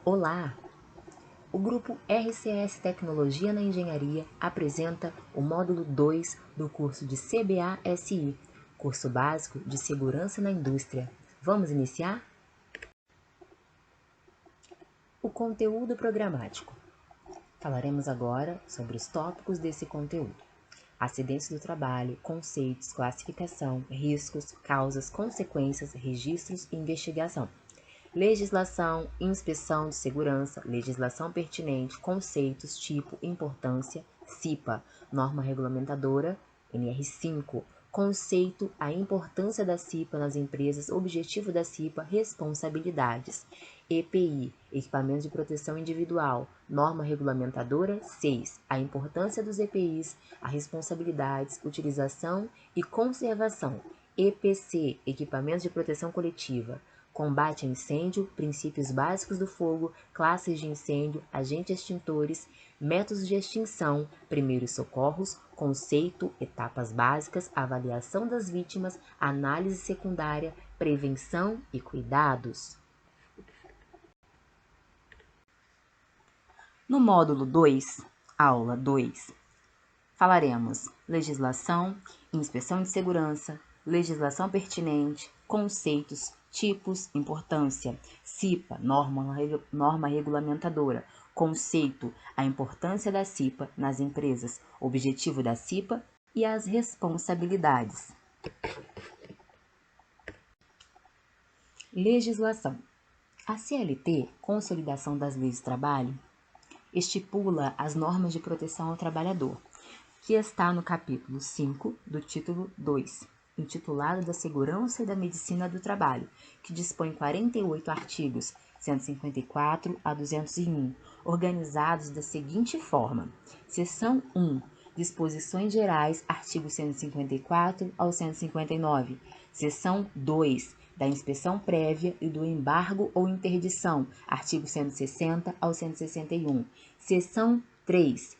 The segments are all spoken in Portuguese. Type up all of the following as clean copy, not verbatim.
Olá! O grupo RCS Tecnologia na Engenharia apresenta o módulo 2 do curso de CBA-SI, curso básico de Segurança na Indústria. Vamos iniciar? O conteúdo programático. Falaremos agora sobre os tópicos desse conteúdo: acidentes do trabalho, conceitos, classificação, riscos, causas, consequências, registros e investigação. Legislação, inspeção de segurança, legislação pertinente, conceitos, tipo, importância, CIPA, norma regulamentadora, NR5, conceito, a importância da CIPA nas empresas, objetivo da CIPA, responsabilidades, EPI, equipamentos de proteção individual, norma regulamentadora, 6, a importância dos EPIs, as responsabilidades, utilização e conservação, EPC, equipamentos de proteção coletiva, combate a incêndio, princípios básicos do fogo, classes de incêndio, agentes extintores, métodos de extinção, primeiros socorros, conceito, etapas básicas, avaliação das vítimas, análise secundária, prevenção e cuidados. No módulo 2, aula 2, falaremos legislação, inspeção de segurança, legislação pertinente, conceitos, tipos, importância, CIPA, norma regulamentadora, conceito, a importância da CIPA nas empresas, objetivo da CIPA e as responsabilidades. Legislação. A CLT, Consolidação das Leis do Trabalho, estipula as normas de proteção ao trabalhador, que está no capítulo 5 do título 2, intitulado da Segurança e da Medicina do Trabalho, que dispõe 48 artigos, 154 a 201, organizados da seguinte forma: seção 1, disposições gerais, artigos 154 ao 159, seção 2, da inspeção prévia e do embargo ou interdição, artigo 160 ao 161, seção 3,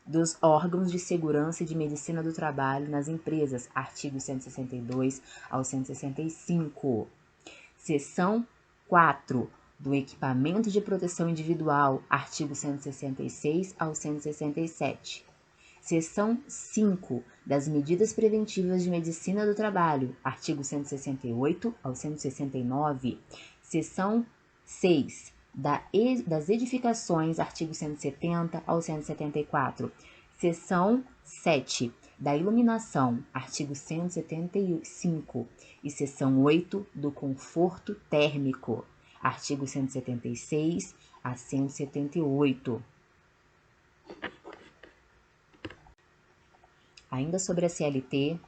dos órgãos de segurança e de medicina do trabalho nas empresas, artigos 162 ao 165. Seção 4, do equipamento de proteção individual, artigo 166 ao 167. Seção 5, das medidas preventivas de medicina do trabalho, artigo 168 ao 169. Seção 6, das edificações, artigo 170 ao 174. Seção 7, da iluminação, artigo 175. E seção 8, do conforto térmico, artigo 176 a 178. Ainda sobre a CLT,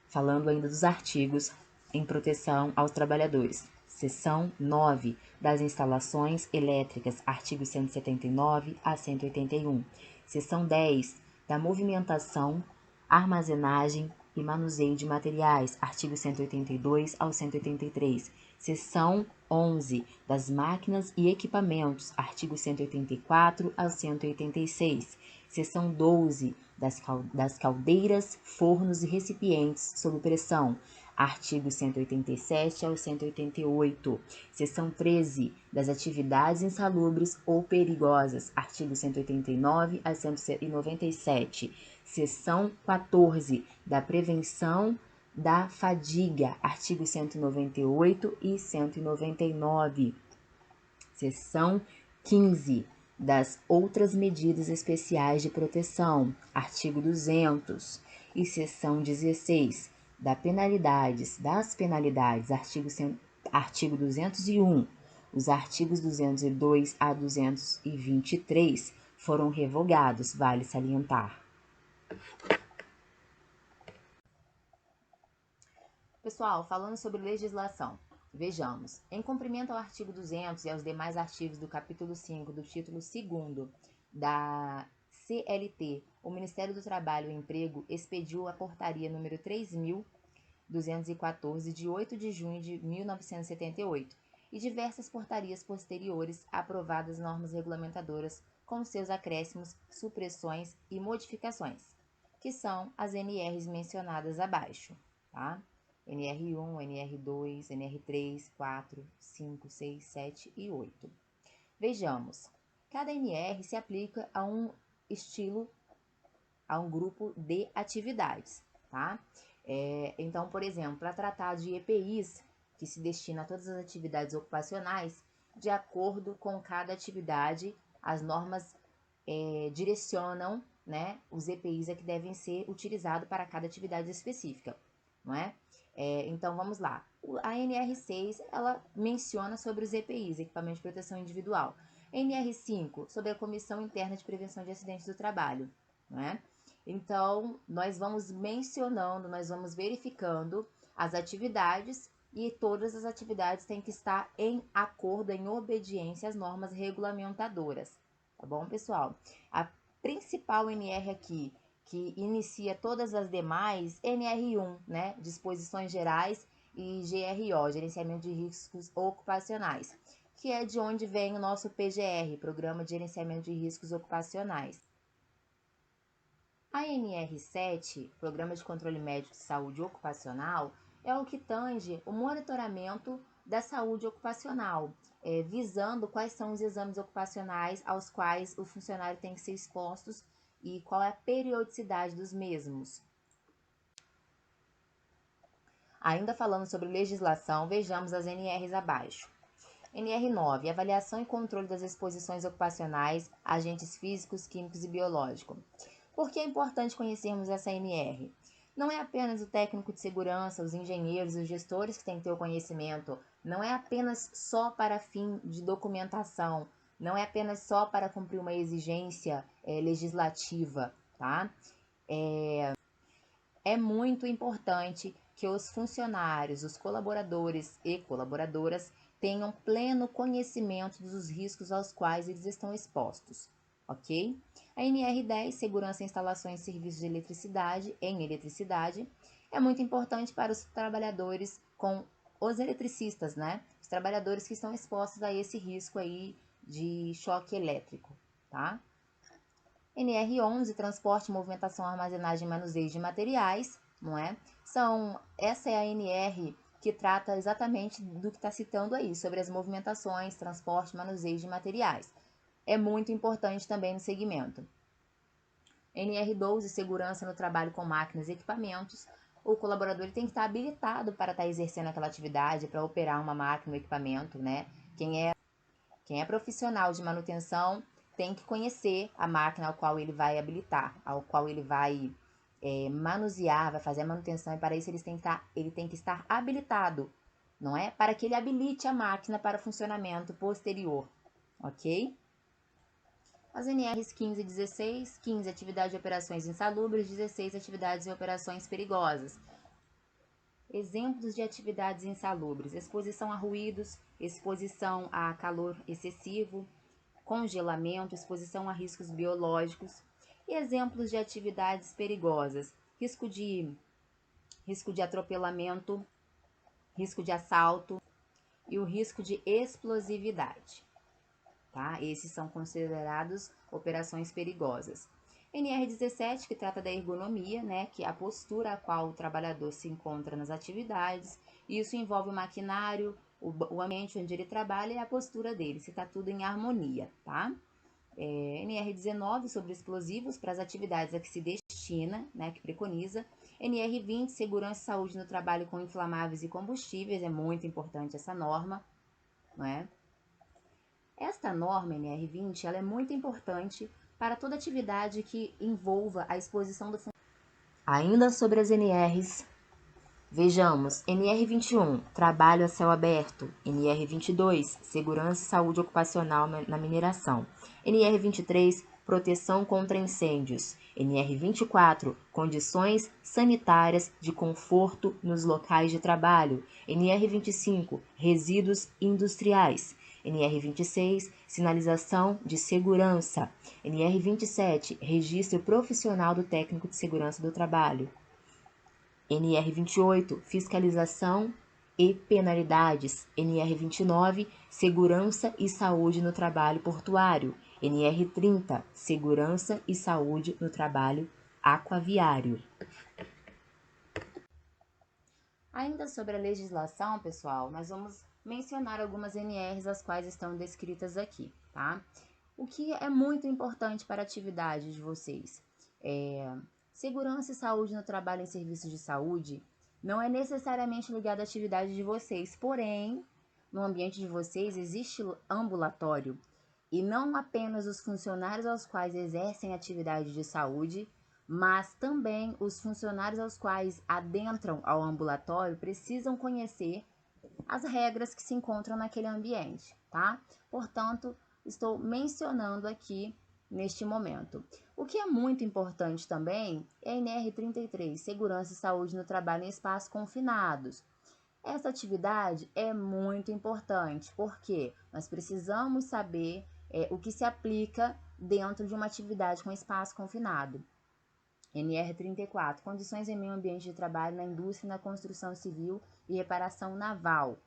falando ainda dos artigos em proteção aos trabalhadores. Seção 9, das instalações elétricas, artigo 179 a 181. Seção 10, da movimentação, armazenagem e manuseio de materiais, artigo 182 ao 183. Seção 11, das máquinas e equipamentos, artigo 184 ao 186. Seção 12, das caldeiras, fornos e recipientes sob pressão, artigo 187 ao 188. Seção 13, das atividades insalubres ou perigosas, artigo 189 a 197. Seção 14, da prevenção da fadiga, artigo 198 e 199. Seção 15, das outras medidas especiais de proteção, artigo 200. E seção 16, das penalidades, artigo 201. Os artigos 202 a 223 foram revogados, vale salientar. Pessoal, falando sobre legislação, vejamos. Em cumprimento ao artigo 200 e aos demais artigos do capítulo 5 do título 2º da CLT, o Ministério do Trabalho e Emprego expediu a portaria número 3.214, de 8 de junho de 1978, e diversas portarias posteriores aprovadas normas regulamentadoras com seus acréscimos, supressões e modificações, que são as NRs mencionadas abaixo, tá? NR1, NR2, NR3, 4, 5, 6, 7 e 8. Vejamos, cada NR se aplica a um estilo, a um grupo de atividades, tá? Então, por exemplo, para tratar de EPIs, que se destina a todas as atividades ocupacionais, de acordo com cada atividade, as normas direcionam, né, os EPIs que devem ser utilizados para cada atividade específica, não é? Então, vamos lá. A NR6, ela menciona sobre os EPIs, Equipamento de Proteção Individual. NR5, sobre a Comissão Interna de Prevenção de Acidentes do Trabalho, não é? Então, nós vamos mencionando, nós vamos verificando as atividades e todas as atividades têm que estar em acordo, em obediência às normas regulamentadoras. Tá bom, pessoal? A principal NR aqui, que inicia todas as demais, NR1, né? Disposições Gerais, e GRO, Gerenciamento de Riscos Ocupacionais, que é de onde vem o nosso PGR, Programa de Gerenciamento de Riscos Ocupacionais. A NR7, Programa de Controle Médico de Saúde Ocupacional, é o que tange o monitoramento da saúde ocupacional, visando quais são os exames ocupacionais aos quais o funcionário tem que ser expostos e qual é a periodicidade dos mesmos. Ainda falando sobre legislação, vejamos as NRs abaixo. NR9, avaliação e controle das exposições ocupacionais a agentes físicos, químicos e biológicos. Por que é importante conhecermos essa NR? Não é apenas o técnico de segurança, os engenheiros e os gestores que têm que ter o conhecimento, não é apenas só para fim de documentação, não é apenas só para cumprir uma exigência legislativa, tá? É muito importante que os funcionários, os colaboradores e colaboradoras tenham pleno conhecimento dos riscos aos quais eles estão expostos, ok? A NR10, Segurança em Instalações e Serviços de Eletricidade, em Eletricidade, é muito importante para os trabalhadores com os eletricistas, né? Os trabalhadores que estão expostos a esse risco aí de choque elétrico, tá? NR11, transporte, movimentação, armazenagem e manuseio de materiais, não é? Essa é a NR que trata exatamente do que está citando aí, sobre as movimentações, transporte, manuseio de materiais. É muito importante também no segmento. NR12, segurança no trabalho com máquinas e equipamentos. O colaborador tem que estar habilitado para estar exercendo aquela atividade, para operar uma máquina ou equipamento, né? Quem é profissional de manutenção tem que conhecer a máquina ao qual ele vai habilitar, ao qual ele vai manusear, vai fazer a manutenção, e para isso ele tem que estar habilitado, não é? Para que ele habilite a máquina para funcionamento posterior, ok? As NRs 15 e 16, 15 atividade de operações insalubres, 16 atividades e operações perigosas. Exemplos de atividades insalubres: exposição a ruídos, exposição a calor excessivo, congelamento, exposição a riscos biológicos. E exemplos de atividades perigosas: risco de atropelamento, risco de assalto e o risco de explosividade. Tá? Esses são considerados operações perigosas. NR17, que trata da ergonomia, né, que é a postura a qual o trabalhador se encontra nas atividades. Isso envolve o maquinário, o ambiente onde ele trabalha e a postura dele, se está tudo em harmonia, tá? NR19, sobre explosivos, para as atividades a que se destina, né, que preconiza. NR20, segurança e saúde no trabalho com inflamáveis e combustíveis, é muito importante essa norma, não é? Esta norma NR20 ela é muito importante para toda atividade que envolva a exposição do funcionário. Ainda sobre as NRs, vejamos: NR21, trabalho a céu aberto. NR22, segurança e saúde ocupacional na mineração. NR23, proteção contra incêndios. NR24, condições sanitárias de conforto nos locais de trabalho. NR25, resíduos industriais. NR26, sinalização de segurança. NR27, registro profissional do técnico de segurança do trabalho. NR28, fiscalização e penalidades. NR29, segurança e saúde no trabalho portuário. NR30, segurança e saúde no trabalho aquaviário. Ainda sobre a legislação, pessoal, nós vamos mencionar algumas NRs as quais estão descritas aqui, tá? O que é muito importante para a atividade de vocês é segurança e saúde no trabalho em serviços de saúde não é necessariamente ligado à atividade de vocês, porém, no ambiente de vocês existe ambulatório e não apenas os funcionários aos quais exercem atividade de saúde, mas também os funcionários aos quais adentram ao ambulatório precisam conhecer as regras que se encontram naquele ambiente, tá? Portanto, estou mencionando aqui neste momento. O que é muito importante também é a NR33, Segurança e Saúde no Trabalho em Espaços Confinados. Essa atividade é muito importante, porque nós precisamos saber o que se aplica dentro de uma atividade com espaço confinado. NR34, Condições em meio ambiente de trabalho na indústria, na construção civil e reparação naval.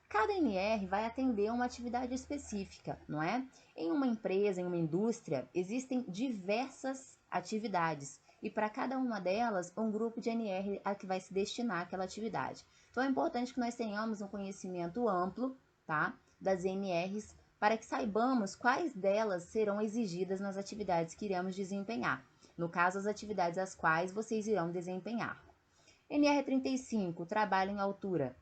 Cada NR vai atender uma atividade específica, não é? Em uma empresa, em uma indústria, existem diversas atividades e para cada uma delas, um grupo de NR a que vai se destinar àquela atividade. Então é importante que nós tenhamos um conhecimento amplo, tá, das NRs para que saibamos quais delas serão exigidas nas atividades que iremos desempenhar. No caso, as atividades as quais vocês irão desempenhar. NR35, trabalho em altura.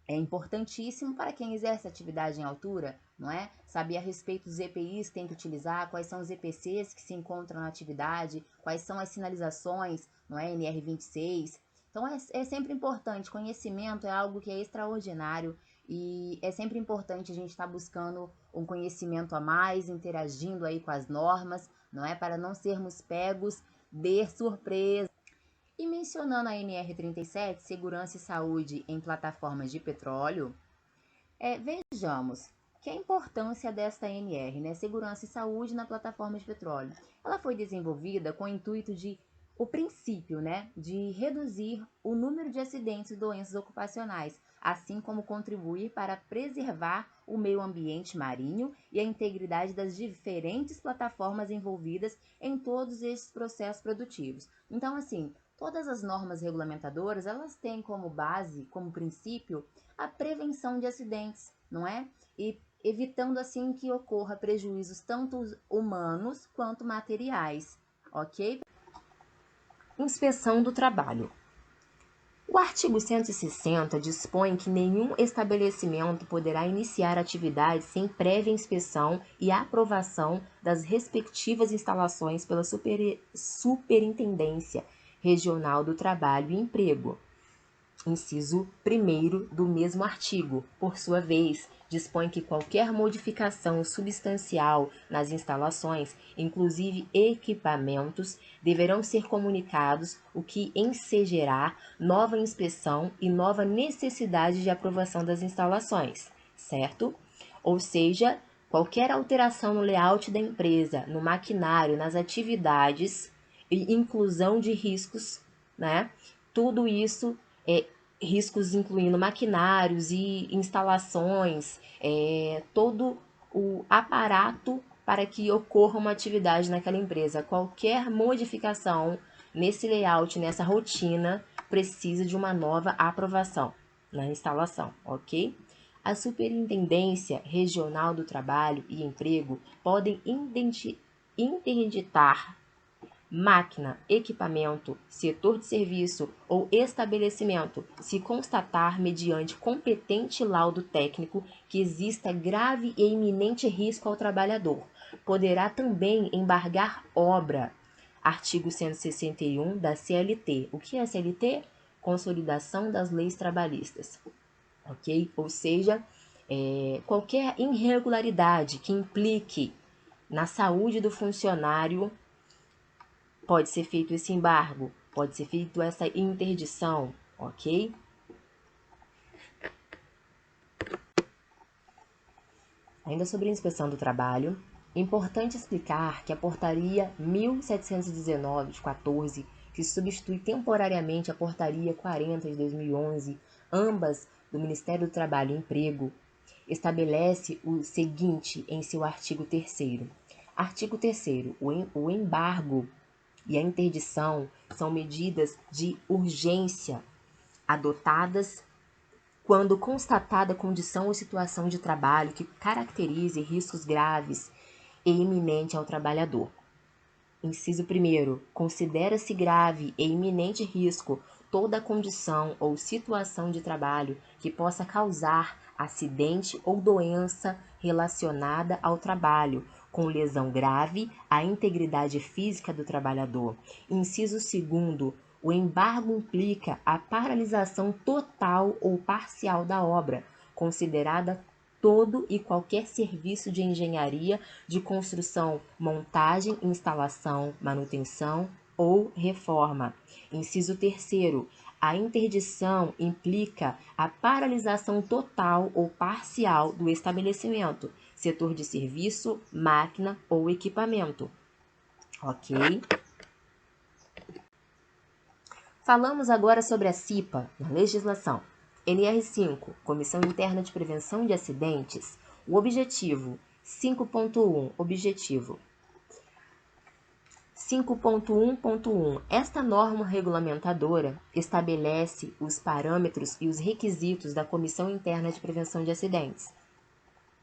É importantíssimo para quem exerce atividade em altura, não é? Saber a respeito dos EPIs que tem que utilizar, quais são os EPCs que se encontram na atividade, quais são as sinalizações, não é? NR26. Então, é sempre importante. Conhecimento é algo que é extraordinário e é sempre importante a gente estar buscando um conhecimento a mais, interagindo aí com as normas, não é? Para não sermos pegos de surpresa. E mencionando a NR37, Segurança e Saúde em Plataformas de Petróleo, vejamos que a importância desta NR, né, Segurança e Saúde na Plataforma de Petróleo, ela foi desenvolvida com o intuito de, o princípio, né, de reduzir o número de acidentes e doenças ocupacionais, assim como contribuir para preservar o meio ambiente marinho e a integridade das diferentes plataformas envolvidas em todos esses processos produtivos. Então, assim, todas as normas regulamentadoras, elas têm como base, como princípio, a prevenção de acidentes, não é? E evitando assim que ocorra prejuízos tanto humanos quanto materiais, ok? Inspeção do trabalho. O artigo 160 dispõe que nenhum estabelecimento poderá iniciar atividade sem prévia inspeção e aprovação das respectivas instalações pela Superintendência Regional do Trabalho e Emprego. Inciso 1º do mesmo artigo, por sua vez, dispõe que qualquer modificação substancial nas instalações, inclusive equipamentos, deverão ser comunicados, o que ensejará nova inspeção e nova necessidade de aprovação das instalações, certo? Ou seja, qualquer alteração no layout da empresa, no maquinário, nas atividades e inclusão de riscos, né? Tudo isso riscos incluindo maquinários e instalações, todo o aparato para que ocorra uma atividade naquela empresa. Qualquer modificação nesse layout, nessa rotina, precisa de uma nova aprovação na instalação, ok? A Superintendência Regional do Trabalho e Emprego podem interditar máquina, equipamento, setor de serviço ou estabelecimento, se constatar mediante competente laudo técnico que exista grave e iminente risco ao trabalhador. Poderá também embargar obra. Artigo 161 da CLT. O que é a CLT? Consolidação das Leis Trabalhistas. Ok? Ou seja, qualquer irregularidade que implique na saúde do funcionário, pode ser feito esse embargo, pode ser feito essa interdição, ok? Ainda sobre a inspeção do trabalho, é importante explicar que a Portaria 1719 de 14, que substitui temporariamente a Portaria 40 de 2011, ambas do Ministério do Trabalho e Emprego, estabelece o seguinte em seu artigo 3º. Artigo 3º. O embargo e a interdição são medidas de urgência adotadas quando constatada condição ou situação de trabalho que caracterize riscos graves e iminente ao trabalhador. Inciso 1º. Considera-se grave e iminente risco toda condição ou situação de trabalho que possa causar acidente ou doença relacionada ao trabalho, com lesão grave à integridade física do trabalhador. Inciso 2º. O embargo implica a paralisação total ou parcial da obra, considerada todo e qualquer serviço de engenharia, de construção, montagem, instalação, manutenção ou reforma. Inciso 3º. A interdição implica a paralisação total ou parcial do estabelecimento, setor de serviço, máquina ou equipamento. Ok? Falamos agora sobre a CIPA na legislação. NR5, Comissão Interna de Prevenção de Acidentes. O objetivo, 5.1, objetivo. 5.1.1. Esta norma regulamentadora estabelece os parâmetros e os requisitos da Comissão Interna de Prevenção de Acidentes,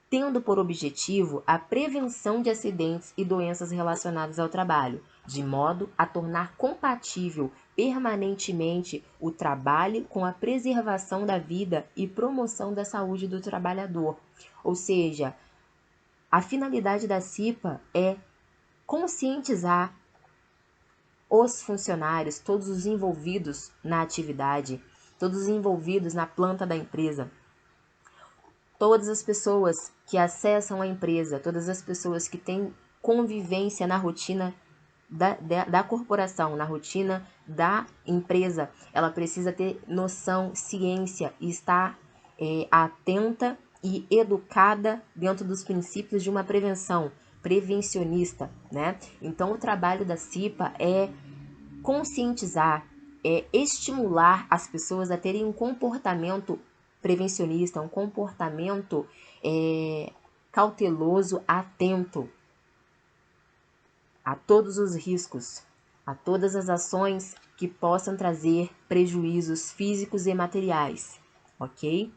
tendo por objetivo a prevenção de acidentes e doenças relacionadas ao trabalho, de modo a tornar compatível permanentemente o trabalho com a preservação da vida e promoção da saúde do trabalhador. Ou seja, a finalidade da CIPA é conscientizar os funcionários, todos os envolvidos na atividade, todos os envolvidos na planta da empresa, todas as pessoas que acessam a empresa, todas as pessoas que têm convivência na rotina da corporação, na rotina da empresa, ela precisa ter noção, ciência e estar atenta e educada dentro dos princípios de uma prevenção prevencionista, né? Então, o trabalho da CIPA é conscientizar, é estimular as pessoas a terem um comportamento prevencionista, um comportamento cauteloso, atento a todos os riscos, a todas as ações que possam trazer prejuízos físicos e materiais, ok?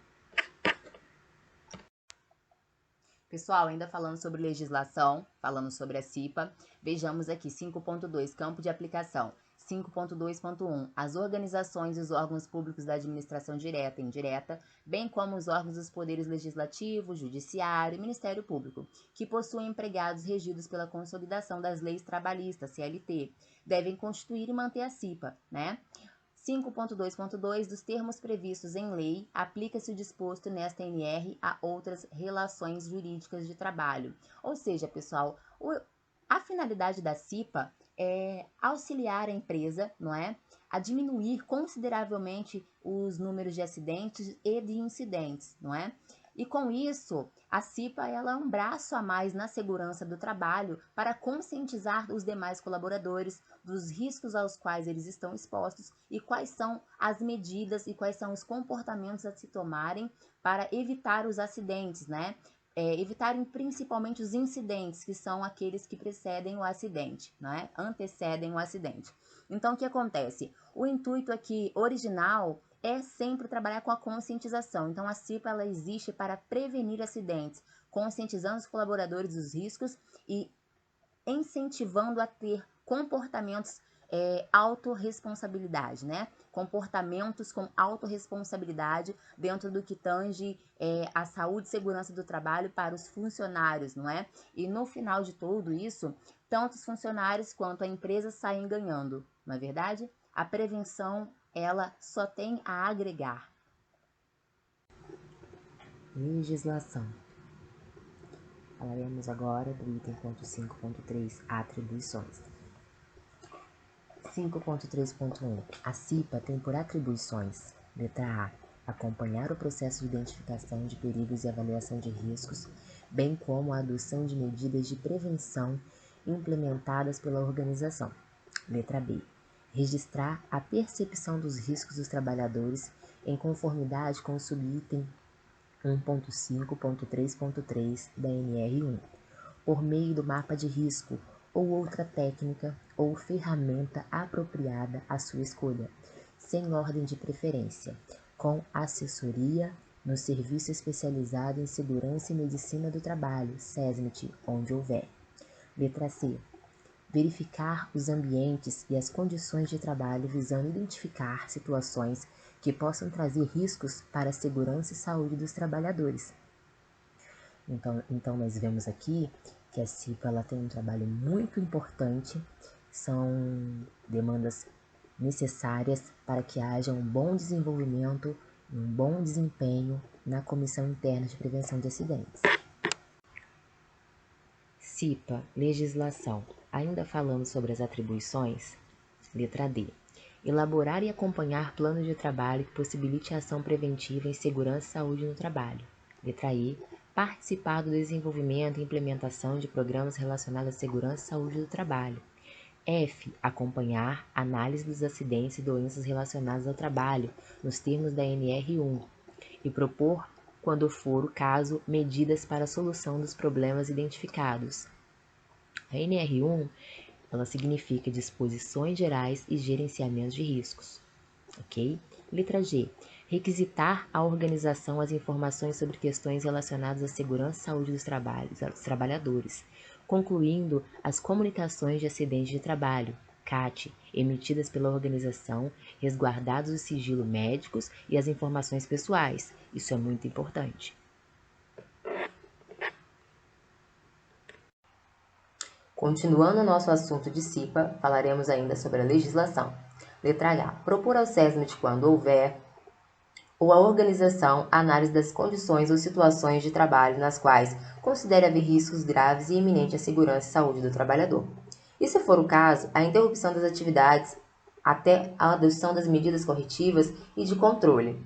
Pessoal, ainda falando sobre legislação, falando sobre a CIPA, vejamos aqui 5.2, campo de aplicação. 5.2.1, as organizações e os órgãos públicos da administração direta e indireta, bem como os órgãos dos poderes legislativo, judiciário e Ministério Público, que possuem empregados regidos pela consolidação das leis trabalhistas, CLT, devem constituir e manter a CIPA, né? 5.2.2 dos termos previstos em lei, aplica-se o disposto nesta NR a outras relações jurídicas de trabalho. Ou seja, pessoal, a finalidade da CIPA é auxiliar a empresa, não é, a diminuir consideravelmente os números de acidentes e de incidentes, não é? E com isso, a CIPA ela é um braço a mais na segurança do trabalho para conscientizar os demais colaboradores dos riscos aos quais eles estão expostos e quais são as medidas e quais são os comportamentos a se tomarem para evitar os acidentes, né? Evitarem principalmente os incidentes, que são aqueles que precedem o acidente, né? Antecedem o acidente. Então, o que acontece? O intuito aqui original é sempre trabalhar com a conscientização. Então, a CIPA ela existe para prevenir acidentes, conscientizando os colaboradores dos riscos e incentivando a ter comportamentos autorresponsabilidade, né? Comportamentos com autorresponsabilidade dentro do que tange a saúde e segurança do trabalho para os funcionários, não é? E no final de tudo isso, tanto os funcionários quanto a empresa saem ganhando, não é verdade? A prevenção, ela só tem a agregar. Legislação. Falaremos agora do item 5.3, atribuições. 5.3.1. A CIPA tem por atribuições: letra A, acompanhar o processo de identificação de perigos e avaliação de riscos, bem como a adoção de medidas de prevenção implementadas pela organização. Letra B, registrar a percepção dos riscos dos trabalhadores em conformidade com o subitem 1.5.3.3 da NR1, por meio do mapa de risco ou outra técnica ou ferramenta apropriada à sua escolha, sem ordem de preferência, com assessoria no Serviço Especializado em Segurança e Medicina do Trabalho, SESMIT, onde houver. Letra C. Verificar os ambientes e as condições de trabalho visando identificar situações que possam trazer riscos para a segurança e saúde dos trabalhadores. Então nós vemos aqui que a CIPA ela tem um trabalho muito importante, são demandas necessárias para que haja um bom desenvolvimento, um bom desempenho na Comissão Interna de Prevenção de Acidentes. CIPA, legislação. Ainda falando sobre as atribuições? Letra D. Elaborar e acompanhar planos de trabalho que possibilite a ação preventiva em segurança e saúde no trabalho. Letra E. Participar do desenvolvimento e implementação de programas relacionados à segurança e saúde do trabalho. F. Acompanhar análise dos acidentes e doenças relacionadas ao trabalho, nos termos da NR1, e propor, quando for o caso, medidas para a solução dos problemas identificados. A NR1, ela significa disposições gerais e gerenciamento de riscos, ok? Letra G. Requisitar à organização as informações sobre questões relacionadas à segurança e saúde dos trabalhadores, concluindo as comunicações de acidente de trabalho, CAT, emitidas pela organização, resguardados o sigilo médicos e as informações pessoais. Isso é muito importante. Continuando o nosso assunto de CIPA, falaremos ainda sobre a legislação. Letra H. Propor ao SESMIT, quando houver, ou à organização, a análise das condições ou situações de trabalho nas quais considere haver riscos graves e iminentes à segurança e saúde do trabalhador. E, se for o caso, a interrupção das atividades até a adoção das medidas corretivas e de controle.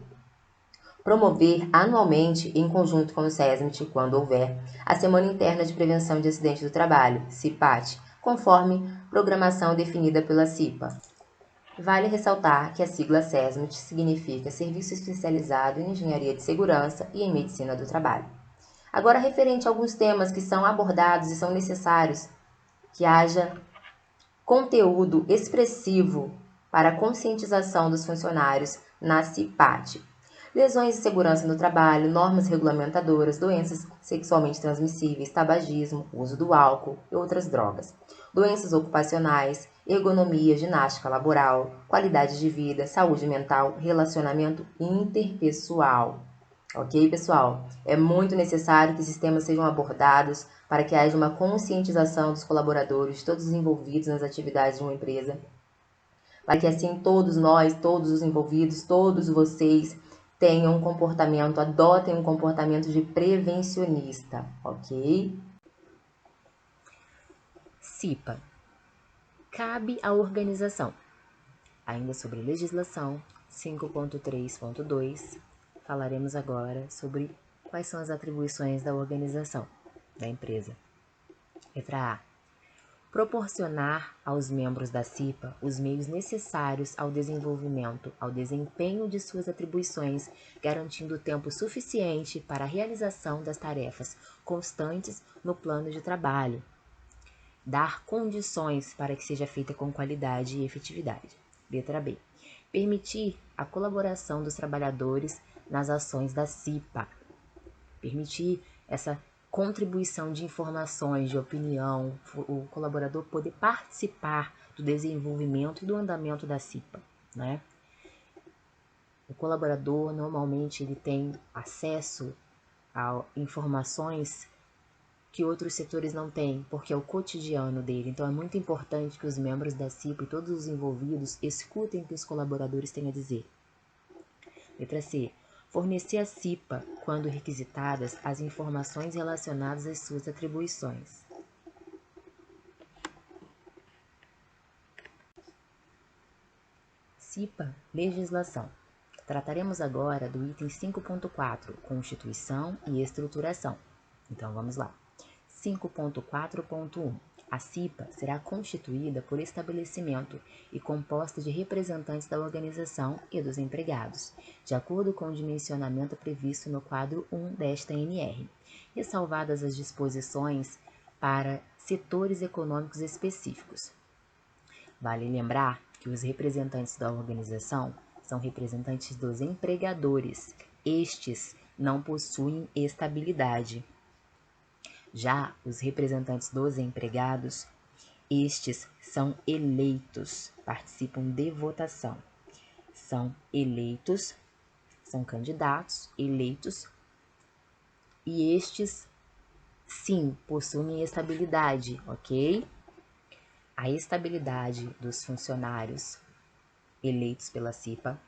Promover anualmente, em conjunto com o SESMIT, quando houver, a Semana Interna de Prevenção de Acidentes do Trabalho, CIPAT, conforme programação definida pela CIPA. Vale ressaltar que a sigla SESMIT significa Serviço Especializado em Engenharia de Segurança e em Medicina do Trabalho. Agora, referente a alguns temas que são abordados e são necessários que haja conteúdo expressivo para a conscientização dos funcionários na CIPAT. Lesões de segurança no trabalho, normas regulamentadoras, doenças sexualmente transmissíveis, tabagismo, uso do álcool e outras drogas, doenças ocupacionais, ergonomia, ginástica laboral, qualidade de vida, saúde mental, relacionamento interpessoal. Ok, pessoal? É muito necessário que esses temas sejam abordados para que haja uma conscientização dos colaboradores, todos os envolvidos nas atividades de uma empresa, para que assim todos nós, todos os envolvidos, todos vocês tenham um comportamento, adotem um comportamento de prevencionista, ok? CIPA. Cabe à organização. Ainda sobre legislação, 5.3.2, falaremos agora sobre quais são as atribuições da organização, da empresa. Letra A. Proporcionar aos membros da CIPA os meios necessários ao desenvolvimento, ao desempenho de suas atribuições, garantindo tempo suficiente para a realização das tarefas constantes no plano de trabalho. Dar condições para que seja feita com qualidade e efetividade. Letra B. Permitir a colaboração dos trabalhadores nas ações da CIPA. Permitir essa contribuição de informações, de opinião, o colaborador poder participar do desenvolvimento e do andamento da CIPA, né? O colaborador, normalmente, ele tem acesso a informações que outros setores não têm, porque é o cotidiano dele. Então, é muito importante que os membros da CIPA e todos os envolvidos escutem o que os colaboradores têm a dizer. Letra C. Fornecer à CIPA, quando requisitadas, as informações relacionadas às suas atribuições. CIPA, legislação. Trataremos agora do item 5.4, Constituição e Estruturação. Então, vamos lá. 5.4.1. A CIPA será constituída por estabelecimento e composta de representantes da organização e dos empregados, de acordo com o dimensionamento previsto no quadro 1 desta NR, ressalvadas as disposições para setores econômicos específicos. Vale lembrar que os representantes da organização são representantes dos empregadores. Estes não possuem estabilidade. Já os representantes dos empregados, estes são eleitos, participam de votação. São eleitos, são candidatos eleitos, e estes, sim, possuem estabilidade, ok? A estabilidade dos funcionários eleitos pela CIPA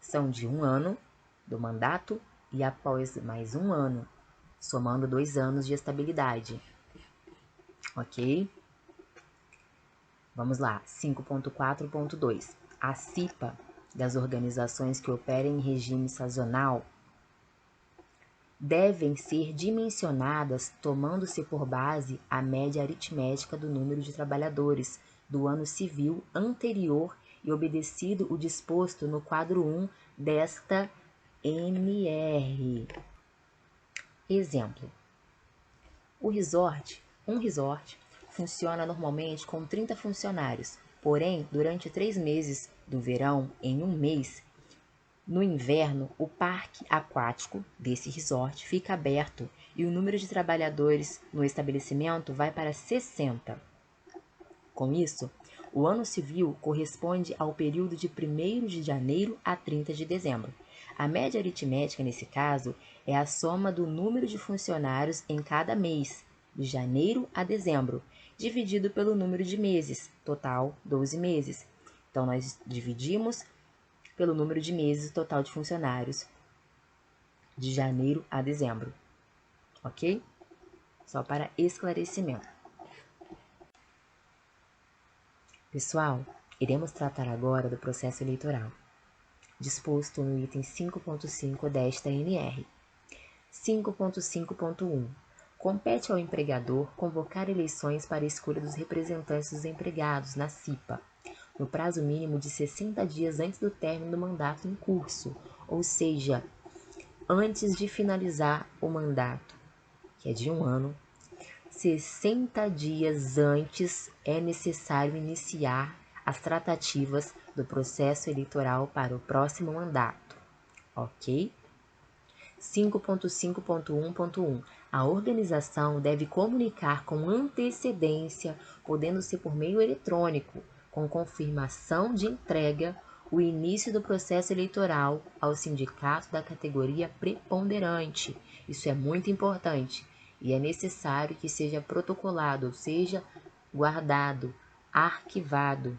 são de 1 ano do mandato e após mais 1 ano, somando 2 anos de estabilidade, ok? Vamos lá, 5.4.2. A CIPA das organizações que operem em regime sazonal devem ser dimensionadas tomando-se por base a média aritmética do número de trabalhadores do ano civil anterior e obedecido o disposto no quadro 1 desta NR. Exemplo: um resort funciona normalmente com 30 funcionários, porém, durante 3 meses do verão, em um mês, no inverno, o parque aquático desse resort fica aberto e o número de trabalhadores no estabelecimento vai para 60. Com isso, o ano civil corresponde ao período de 1º de janeiro a 30 de dezembro. A média aritmética, nesse caso, é a soma do número de funcionários em cada mês, de janeiro a dezembro, dividido pelo número de meses, total 12 meses. Então, nós dividimos pelo número de meses total de funcionários, de janeiro a dezembro, ok? Só para esclarecimento. Pessoal, iremos tratar agora do processo eleitoral, disposto no item 5.5 desta NR. 5.5.1. Compete ao empregador convocar eleições para a escolha dos representantes dos empregados na CIPA, no prazo mínimo de 60 dias antes do término do mandato em curso, ou seja, antes de finalizar o mandato, que é de 1 ano, 60 dias antes é necessário iniciar as tratativas do processo eleitoral para o próximo mandato, ok? 5.5.1.1. A organização deve comunicar com antecedência, podendo ser por meio eletrônico, com confirmação de entrega, o início do processo eleitoral ao sindicato da categoria preponderante. Isso é muito importante e é necessário que seja protocolado, ou seja, guardado, arquivado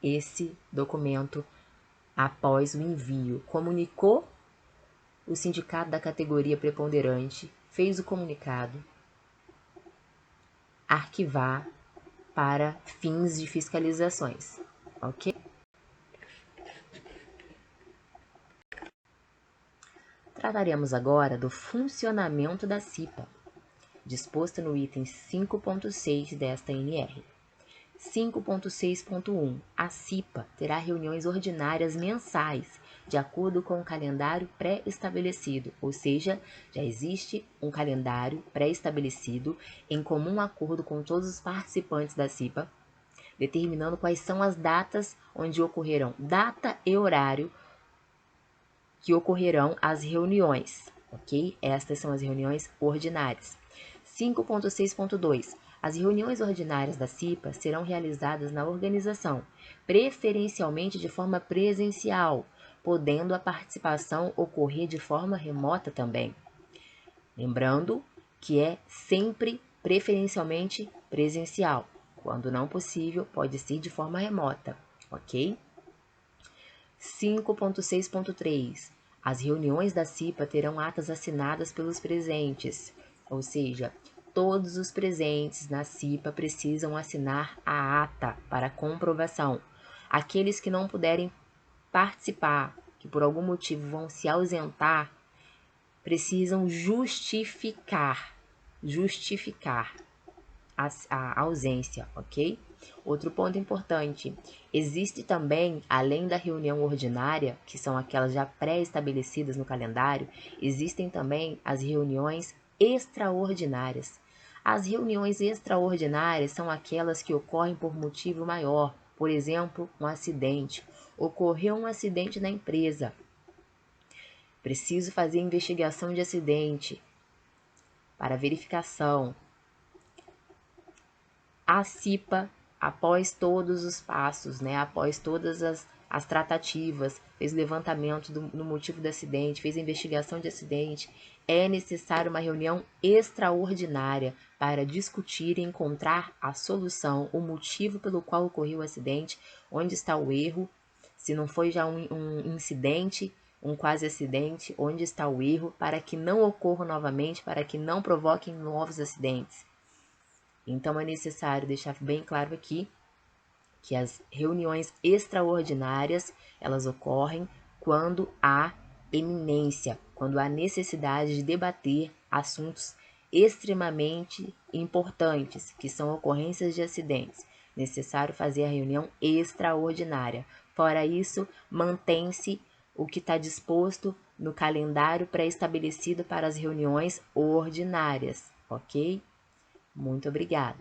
esse documento após o envio. Comunicou o sindicato da categoria preponderante, fez o comunicado, arquivar para fins de fiscalizações, ok? Trataremos agora do funcionamento da CIPA, disposto no item 5.6 desta NR. 5.6.1. A CIPA terá reuniões ordinárias mensais, de acordo com o calendário pré-estabelecido, ou seja, já existe um calendário pré-estabelecido em comum acordo com todos os participantes da CIPA, determinando quais são as datas onde ocorrerão, data e horário que ocorrerão as reuniões, ok? Estas são as reuniões ordinárias. 5.6.2. As reuniões ordinárias da CIPA serão realizadas na organização, preferencialmente de forma presencial, podendo a participação ocorrer de forma remota também. Lembrando que é sempre preferencialmente presencial. Quando não possível, pode ser de forma remota, ok? 5.6.3. As reuniões da CIPA terão atas assinadas pelos presentes, ou seja, todos os presentes na CIPA precisam assinar a ata para comprovação. Aqueles que não puderem participar, que por algum motivo vão se ausentar, precisam justificar a ausência, ok? Outro ponto importante, existe também, além da reunião ordinária, que são aquelas já pré-estabelecidas no calendário, existem também as reuniões extraordinárias. As reuniões extraordinárias são aquelas que ocorrem por motivo maior, Por exemplo, um acidente. Ocorreu um acidente na empresa. Preciso fazer investigação de acidente para verificação. A CIPA, após todos os passos, após todas as tratativas, fez o levantamento no motivo do acidente, fez a investigação de acidente, é necessário uma reunião extraordinária para discutir e encontrar a solução, o motivo pelo qual ocorreu o acidente, onde está o erro, se não foi já um incidente, um quase acidente, onde está o erro, para que não ocorra novamente, para que não provoquem novos acidentes. Então, é necessário deixar bem claro aqui que as reuniões extraordinárias, elas ocorrem quando há eminência, quando há necessidade de debater assuntos extremamente importantes, que são ocorrências de acidentes. Necessário fazer a reunião extraordinária. Fora isso, mantém-se o que está disposto no calendário pré-estabelecido para as reuniões ordinárias, ok? Muito obrigada.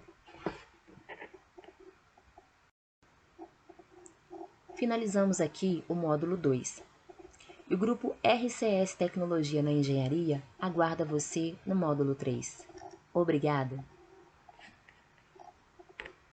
Finalizamos aqui o módulo 2. E o grupo RCS Tecnologia na Engenharia aguarda você no módulo 3. Obrigada!